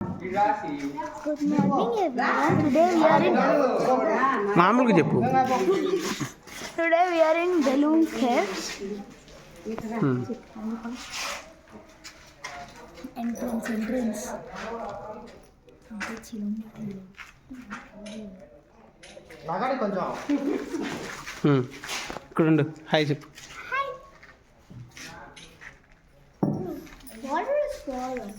Good morning everyone. Today we are in మామూలుగా చెప్పు. Today we are in Balloon Caves. Entrance. ఇక్కడ ఉండు. Hi చెప్పు. Water is falling.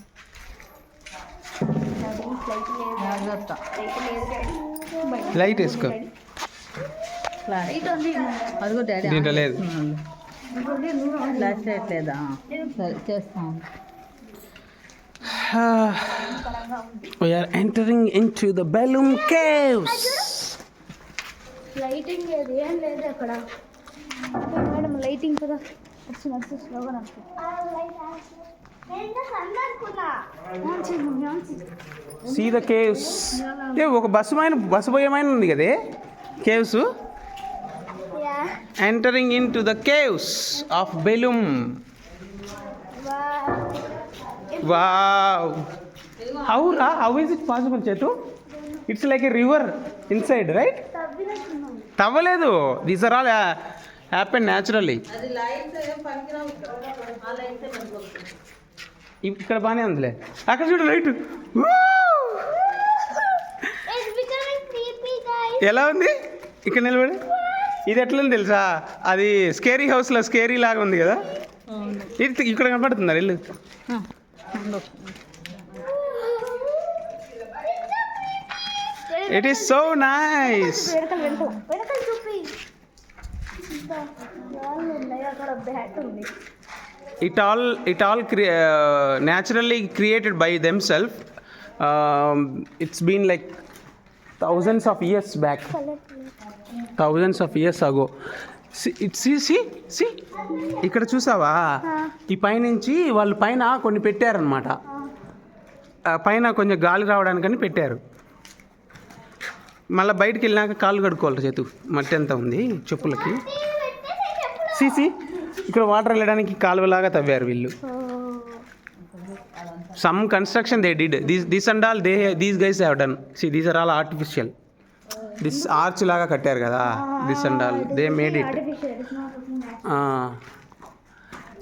లైట్ వేసుకో. అదిగో డాడీ దీంట్లో లేదు. ఫ్లాష్ లైట్ లేదా? సరే చేస్తాం. We are entering into the balloon caves. Lighting లేదు, ఏం లేదు అక్కడ. మేడం లైటింగ్ కదా వచ్చి స్లోగా నడుస్తుంది. See the caves. ఏ ఒక బస్సు పోయేమైన ఉంది కదే caves. Entering into the caves of Belum. Wow. How is it possible, Chetu? It's like a river inside, right? తవ్వలేదు. These are all happen naturally. అది లైట్స్ ఏం పనికిరావు ఆ లైట్స్ పనికొస్తాయి. ఇక్కడ బాగానే ఉందిలే. అక్కడ చూడు లైట్. ఎలా ఉంది ఇక్కడ నిలబడి? ఇది ఎట్లా ఉంది తెలుసా? అది స్కేరీ హౌస్లో స్కేరీ లాగా ఉంది కదా. ఇది ఇక్కడ కనపడుతుందా? వెళ్ళు. It is so nice. It all naturally created by themselves. It's been like thousands of years back. Thousands of years ago. See ఇక్కడ చూసావా? ఈ పైనుంచి వాళ్ళు పైన కొన్ని పెట్టారనమాట. పైన కొంచెం గాలి రావడానికని పెట్టారు. మళ్ళీ బయటికి వెళ్ళినాక కాళ్ళు కడుక్కోవాలి. చేతు మట్టి ఎంత ఉంది చెప్పులకి. సీసీ ఇక్కడ వాటర్ వెళ్ళడానికి కాలువలాగా తవ్వారు వీళ్ళు. Some construction they did. This and all these guys have done. See these are all artificial. This arch లాగా కట్టారు కదా. This and all they made it.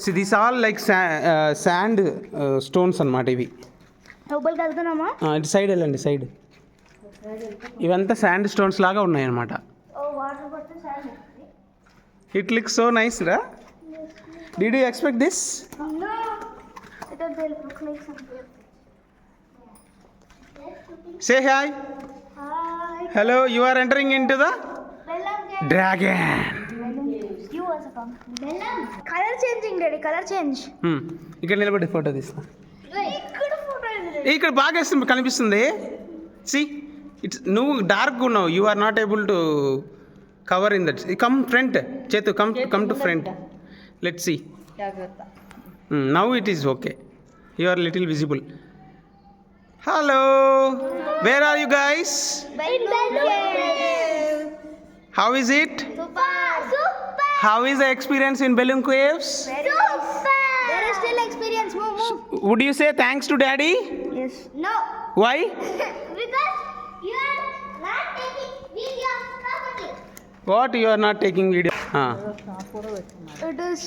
See this all like sand stones అన్నమాట ఇవి. ఇటు సైడ్ వెళ్ళండి. Side ఇవంతా sand stones లాగా ఉన్నాయన్నమాట. ఇట్ లుక్స్ సో నైస్ రా. Did you expect this? No. I thought they'll look like something. Say hi. Hi. Hello, you are entering into the dragon. You also come. Color changing, daddy. Color change. ఇక్కడ నిలబడి photo తీస్తా. ఇక్కడ photo ఇది. ఇక్కడ బాగా కనిపిస్తుంది. See, it's నువ్వు dark ఉన్నావు. You are not able to cover in that. Come front. Chetu, come to front. Let's see. జాగ్రత్త. Now it is okay. You are little visible. Hello. Where are you guys? How is it? Super. How is the experience in Balloon Caves? Super. There is still experience. Move. Would you say thanks to Daddy? Yes. No. Why? Because you are not taking video properly. What, you are not taking video? It is.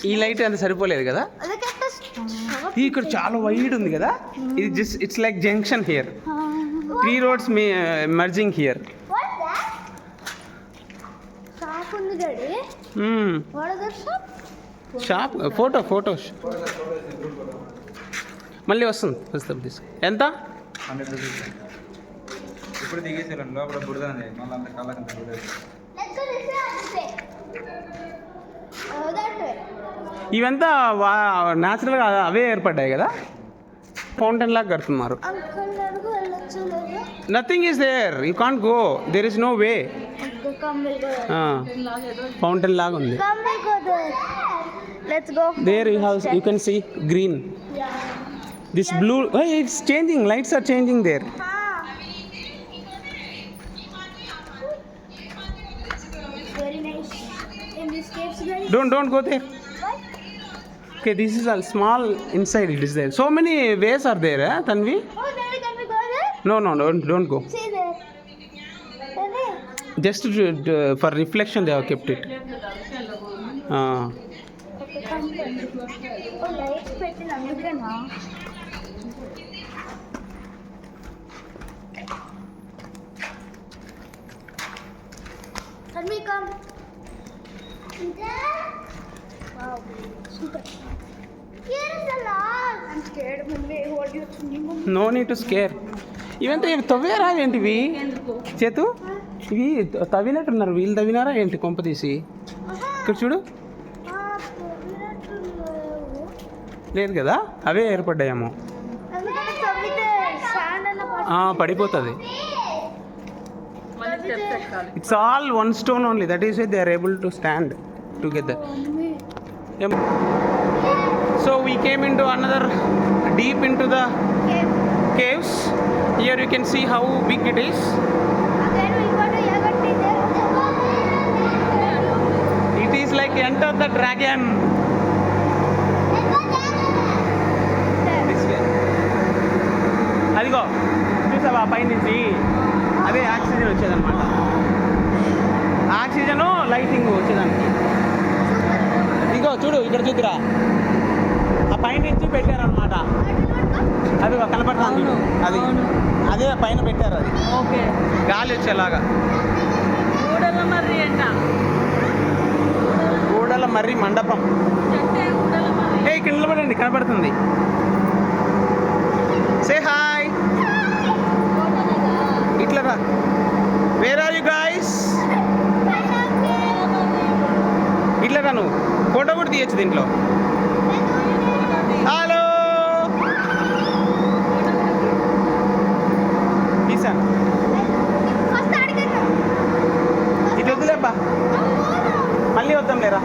ఈ light అంత సరిపోలేదు కదా. ఇక్కడ చాలా wide ఉంది కదా. ఇది just it's like junction here. 3 roads merging here. What's that? Shop ఉంది daddy. What is that shop? Shop photo మళ్ళీ వస్తుంది తీసుకు. ఎంత? 100 రూపీస్. ఇప్పుడు దిగేసేయాలి. లోపల బురద ఉంది. మళ్ళీ అంత కళ్ళకంత బురద. Let's go this way. That way. ఇవంతా న్యాచురల్గా అవే ఏర్పడ్డాయి కదా. ఫౌంటైన్ లాగా కడుతున్నారు. అంకుల్ అడుగు వెళ్ళొచ్చు లేదా? Nothing is there. You can't go. There is no way. Fountain లాగా ఉంది. Come we go there. Let's go. There you can see green. Yeah. This blue, it's changing. Lights are changing there. Very nice. In this caves, guys. Don't go there. What? Okay, this is a small inside. It is there. So many ways are there, Tanvi? Oh, there is No, don't go. See there. There. Just for reflection they have kept it. Okay, come. Oh, lights పెట్టిన అందుకేనా? Let me come. Wow, super. Here is the last. I'm scared, mummy. What do you think? No need to scare. ఇవంతా ఇవి తవ్వారా ఏంటివి చేతు? ఇవి తవ్వినట్టున్నారు, వీళ్ళు తవ్వినారా ఏంటి కొంప తీసి? ఇక్కడ చూడు, లేదు కదా, అవే ఏర్పడ్డాయేమో. పడిపోతుంది. It's all one stone only, that is why they are able to stand together. So we came into another deep into the caves. Here you can see how big it is. Again we got a yogurt there. It is like Enter the Dragon. This way. అదిగో చూసావా పైనుంచి, అదే oxygen వచ్చేదన్నమాట. Oxygen lighting వచ్చేదానికి. ఇదిగో చూడు, ఇక్కడ చూద్దురా, ఆ పైనుంచి పెట్టారనమాట. అది కనపడుతుంది చూడు, అది అదే పైన పెట్టారు, అది ఓకే గాలి వచ్చేలాగా. ఊడల మర్రి అంట, ఊడల మర్రి మండపం. ఊడల మర్రి. ఏ ఇక్కడ నిలబడండి, కనపడుతుంది. సే హాయ్, ఇట్లా రా. Where are you guys? ఇట్లా రా, నువ్వు ఫోటో కూడా తీయచ్చు దీంట్లో. హలో, తీసాను. ఇట్లా వద్దులేబ్బా, మళ్ళీ వద్దాం లేరా.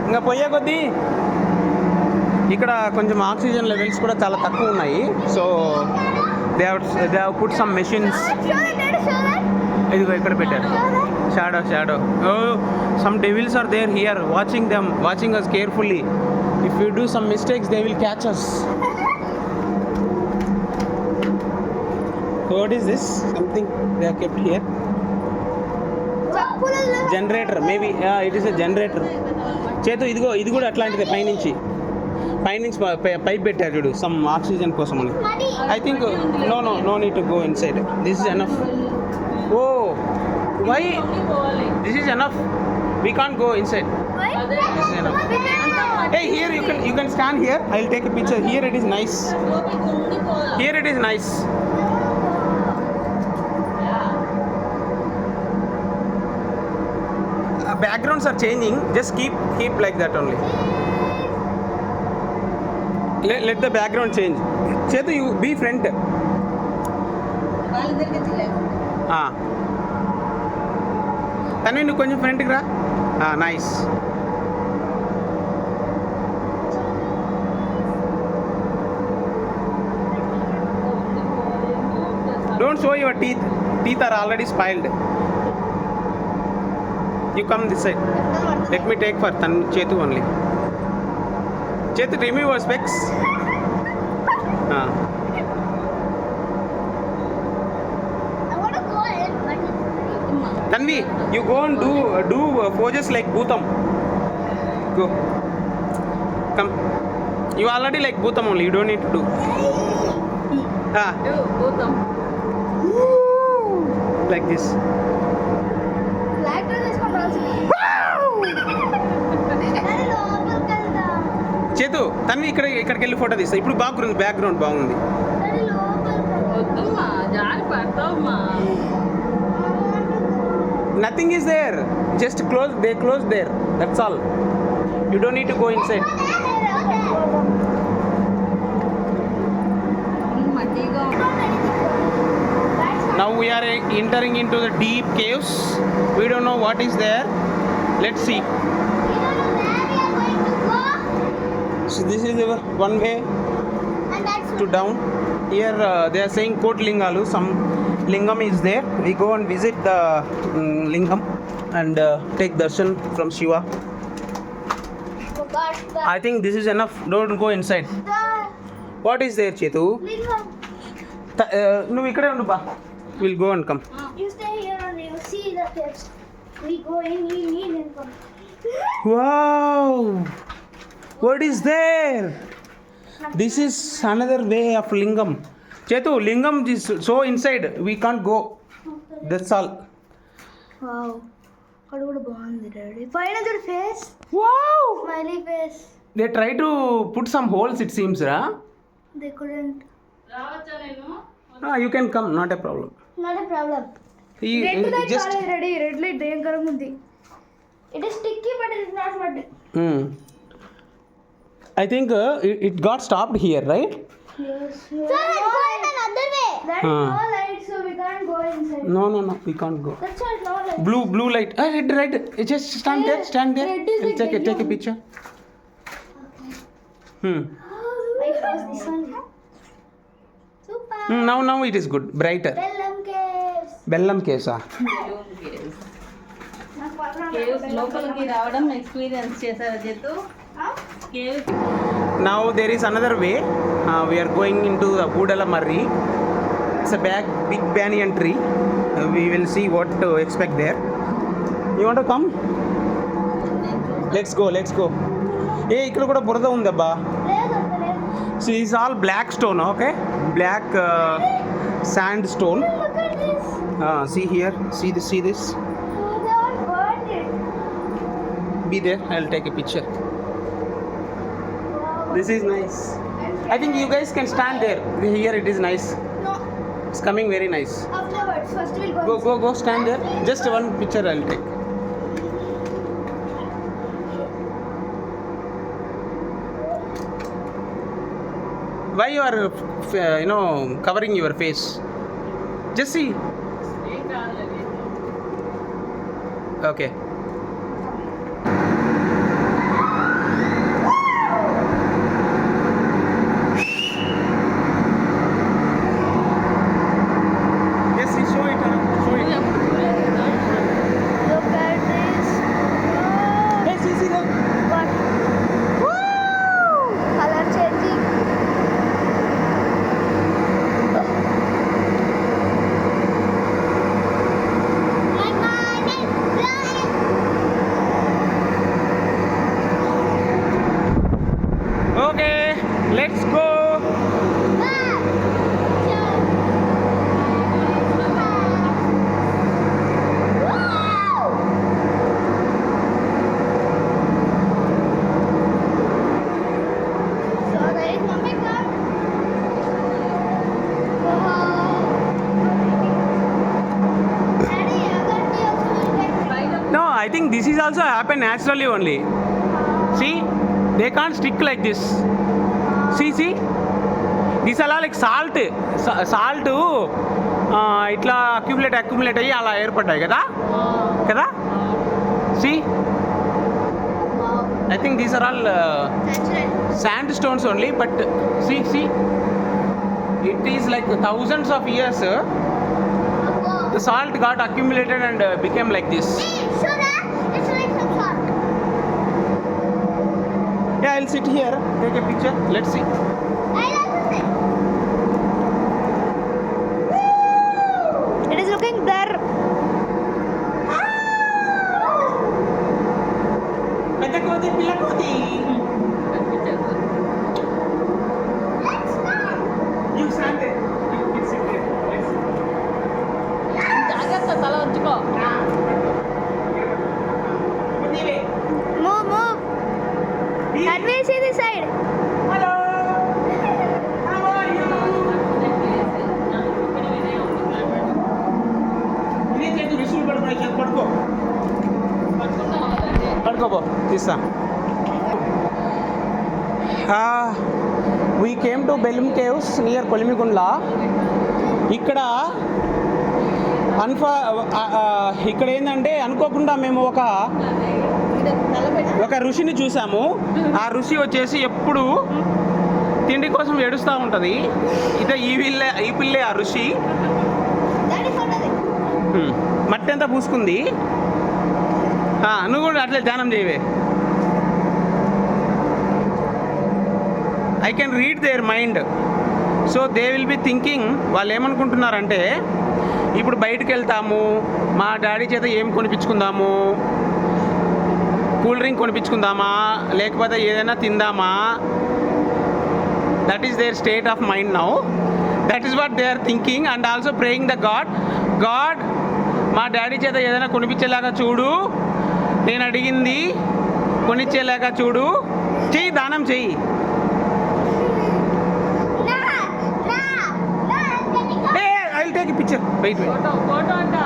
ఇంకా పోయే కొద్దీ ఇక్కడ కొంచెం ఆక్సిజన్ లెవెల్స్ కూడా చాలా తక్కువ ఉన్నాయి. So they have put some machines. ఇదిగో ఇక్కడ పెట్టారు, shadow. Oh, some devils are there here watching us carefully. If you do some mistakes they will catch us. What is this? Something they have kept here. Generator, maybe. Yeah, it is a generator. చేతు ఇదిగో, ఇది కూడా అట్లాంటిదే. పైనుంచి pipe పెట్టారు చూడు, some oxygen కోసం అని. I think no need to go inside. This is enough. Oh why this is enough, we can't go inside. This is enough. Hey, here you can stand here. I'll take a picture. Here it is nice. Here it is nice. Backgrounds are changing. Just keep like that only. Let the background change. Chetu, you be front. Tanvi, nu konjam front ki ra. Nice. Don't show your teeth. Teeth are already spoiled. You come this side. Let me take for Chetu only. Chetu, remove your specs. Tanvi, you go and do poses like Bhutam. Go. Come. You already like Bhutam only. You don't need to do. Bhutam. Like this. చేతు తన్వి ఇక్కడికి వెళ్ళి photo తీస్తా. ఇప్పుడు background బాగుంది. వద్దమ్మా, జారి పడతావమ్మా. Nothing is there, just close there, that's all. You don't need to go inside. Now we are entering into the deep caves. We don't know what is there. Let's see. So this is the one way to down. Here they are saying Kotlingalu. Some Lingam is there. We go and visit the Lingam and take darshan from Shiva. Forgot the I think this is enough. Don't go inside. What is there, Chetu? lingam. నువ్వు ఇక్కడే ఉండు బా. We'll go and come. You stay here and you see the steps. We go in and come. Wow! What is there? This is another way of Lingam. Chetu, Lingam is so inside. We can't go. That's all. Wow. అక్కడ కూడా బాగుంది daddy పైన చూడు face Wow! Smiley face They try to put some holes, it seems, huh? They couldn't రావచ్చా నేను? You can come, not a problem. Not a problem red light Just. Ready red light భయంకరంగా ఉంది it is sticky but it is not mud I think it got stopped here, right? yes so let's go in another way there is no light so we can't go inside No, we can't go. that's why no light Blue light. Red. Just stand there. Red is I'll like take a picture. I chose this one super Now it is good. Brighter. bellam Bellam caves case. నాకు పక్కన caves లోపలికి రావడం experience చేశారా చేతు? Caves Now there is another way. We are going into the Budala Marri. It's a big banyan tree. We will see what to expect there. You want to come? Let's go. ఇక్కడ కూడా బురద ఉందబ్బా. లేదు అంత లేదు So it's all black stone, okay? Black sandstone. look at this See here. See this. oh, they all burned it Be there. I'll take a picture. wow This is nice. I think you guys can stand there. Here it is nice. no It's coming very nice. afterwards first we'll Go stand there. Just one picture I'll take. Why you are covering your face? Just see. ఏం కాలేదు. Okay. Yes, show it. look at this oh Hey, see there. what color changing my mind is flying Okay, let's go. No, I think this is also happen naturally only. See, they can't stick like this. See, this all like salt ఇట్లా accumulate అయ్యి అలా ఏర్పడ్డాయి కదా See, I think these are all sandstones only, but see, it is like thousands of years. The salt got accumulated and became like this. It's like some salt. Yeah, I'll sit here, take a picture. Let's see. I love it. It is looking there. పెద్ద కోతి పిల్ల కోతి. Let's go. You stand there. You sit there. Let's see. జాగ్రత్త తల ఉంచుకో. Kundive. Move. Can we see this side? Hello. How are you? ఇదే చేతు receive పడుకో. పడుకోబో తీస్తా. We came to Bellam Caves near Kolimigundla. ఇక్కడ ఇక్కడ ఏంటంటే అనుకోకుండా మేము ఒక ఋషిని చూసాము. ఆ ఋషి వచ్చేసి ఎప్పుడు తిండి కోసం ఏడుస్తూ ఉంటుంది. ఈ పిల్లే ఆ ఋషి. That మట్టి అంతా పూసుకుంది. నువ్వు కూడా అట్లే ధ్యానం చేయవే. I can read their mind. So they will be thinking, వాళ్ళు ఏమనుకుంటున్నారంటే ఇప్పుడు బయటకు వెళ్తాము, మా డాడీ చేత ఏం కొనిపించుకుందాము, కూల్ డ్రింక్ కొనిపించుకుందామా, లేకపోతే ఏదైనా తిందామా. That is their state of mind now. That is what they are thinking and also praying the god మా డాడీ చేత ఏదైనా కొనిపించేలాగా చూడు, నేను అడిగింది కొనిచ్చేలాగా చూడు, చెయ్యి, దానం చెయ్యి. I will take a picture. Wait photo అంట.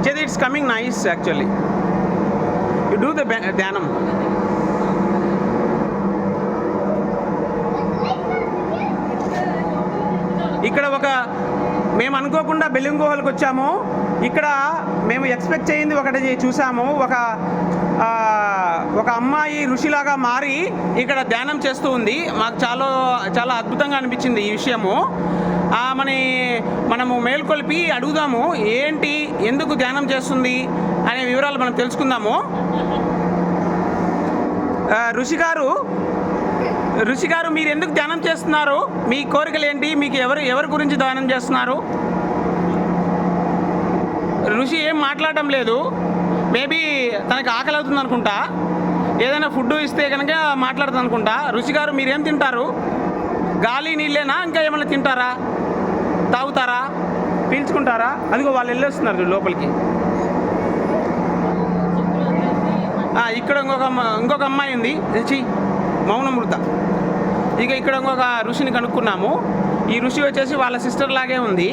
Chedi, it's coming nice actually. You do the dhyanam. ఇక్కడ మేము అనుకోకుండా బెలూమ్ గుహలకు వచ్చాము. ఇక్కడ మేము ఎక్స్పెక్ట్ చేయింది ఒకటి చూసాము. ఒక అమ్మాయి ఋషిలాగా మారి ఇక్కడ ధ్యానం చేస్తూ ఉంది. మాకు చాలా అద్భుతంగా అనిపించింది ఈ విషయము. మనము మేల్కొల్పి అడుగుదాము, ఏంటి, ఎందుకు ధ్యానం చేస్తుంది అనే వివరాలు మనం తెలుసుకుందాము. ఋషి గారు మీరు ఎందుకు ధ్యానం చేస్తున్నారు? మీ కోరికలు ఏంటి? మీకు ఎవరి గురించి ధ్యానం చేస్తున్నారు? ఋషి ఏం మాట్లాడటం లేదు. మేబీ తనకి ఆకలి అవుతుంది అనుకుంటా. ఏదైనా ఫుడ్ ఇస్తే కనుక మాట్లాడుతుంది అనుకుంటా. ఋషి గారు మీరేం తింటారు? గాలి నీళ్ళేనా, ఇంకా ఏమైనా తింటారా, తాగుతారా, పీల్చుకుంటారా? అదిగో వాళ్ళు వెళ్ళేస్తున్నారు లోపలికి. ఇక్కడ ఇంకొక అమ్మాయి ఉంది, మౌనమృత. ఇక్కడ ఇంకొక ఋషిని కనుక్కున్నాము. ఈ ఋషి వచ్చేసి వాళ్ళ సిస్టర్ లాగే ఉంది.